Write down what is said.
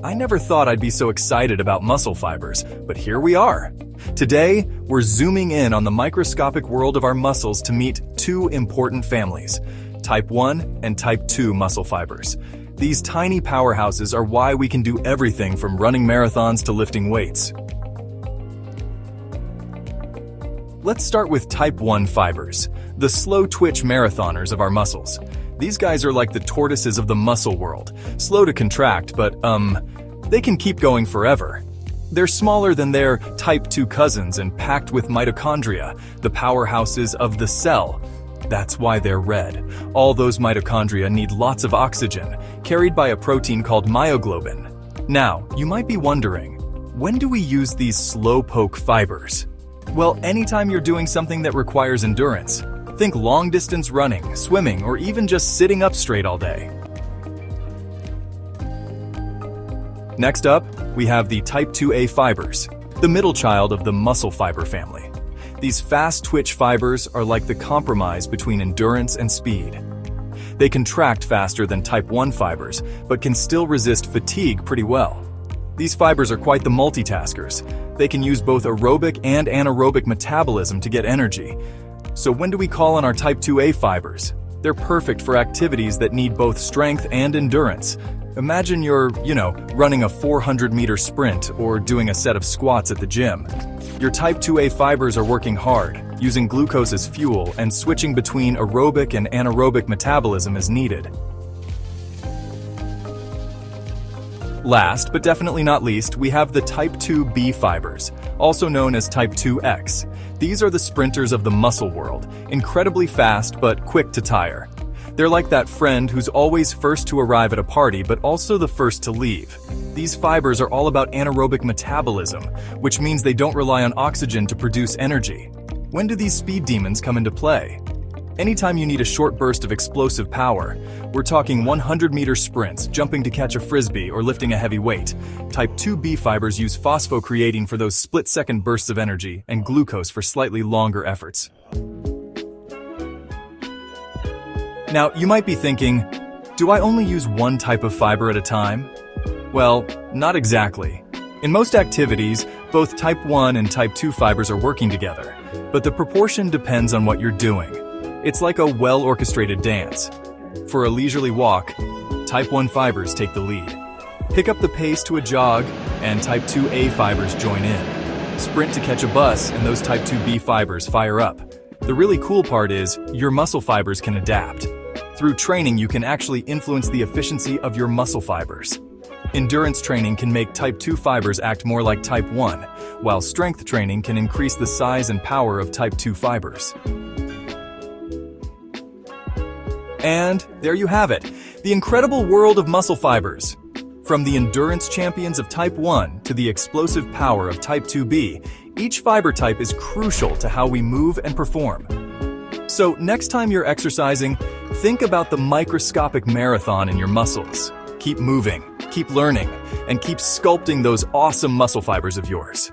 I never thought I'd be so excited about muscle fibers, but here we are. Today, we're zooming in on the microscopic world of our muscles to meet two important families, type 1 and type 2 muscle fibers. These tiny powerhouses are why we can do everything from running marathons to lifting weights. Let's start with type 1 fibers, the slow-twitch marathoners of our muscles. These guys are like the tortoises of the muscle world, slow to contract, but they can keep going forever. They're smaller than their type 2 cousins and packed with mitochondria, the powerhouses of the cell. That's why they're red. All those mitochondria need lots of oxygen, carried by a protein called myoglobin. Now, you might be wondering, when do we use these slowpoke fibers? Well, anytime you're doing something that requires endurance. Think long-distance running, swimming, or even just sitting up straight all day. Next up, we have the type 2A fibers, the middle child of the muscle fiber family. These fast-twitch fibers are like the compromise between endurance and speed. They contract faster than type 1 fibers, but can still resist fatigue pretty well. These fibers are quite the multitaskers. They can use both aerobic and anaerobic metabolism to get energy. So when do we call on our type 2A fibers? They're perfect for activities that need both strength and endurance. Imagine you're, running a 400-meter sprint or doing a set of squats at the gym. Your type 2A fibers are working hard, using glucose as fuel and switching between aerobic and anaerobic metabolism as needed. Last, but definitely not least, we have the type 2B fibers, also known as type 2X. These are the sprinters of the muscle world, incredibly fast but quick to tire. They're like that friend who's always first to arrive at a party but also the first to leave. These fibers are all about anaerobic metabolism, which means they don't rely on oxygen to produce energy. When do these speed demons come into play? Anytime you need a short burst of explosive power, we're talking 100-meter sprints, jumping to catch a frisbee, or lifting a heavy weight. Type 2B fibers use phosphocreatine for those split-second bursts of energy and glucose for slightly longer efforts. Now, you might be thinking, do I only use one type of fiber at a time? Well, not exactly. In most activities, both type 1 and type 2 fibers are working together, but the proportion depends on what you're doing. It's like a well-orchestrated dance. For a leisurely walk, type 1 fibers take the lead. Pick up the pace to a jog, and type 2A fibers join in. Sprint to catch a bus, and those type 2B fibers fire up. The really cool part is, your muscle fibers can adapt. Through training, you can actually influence the efficiency of your muscle fibers. Endurance training can make type 2 fibers act more like type 1, while strength training can increase the size and power of type 2 fibers. And there you have it, the incredible world of muscle fibers. From the endurance champions of type 1 to the explosive power of type 2B, each fiber type is crucial to how we move and perform. So next time you're exercising, think about the microscopic marathon in your muscles. Keep moving, keep learning, and keep sculpting those awesome muscle fibers of yours.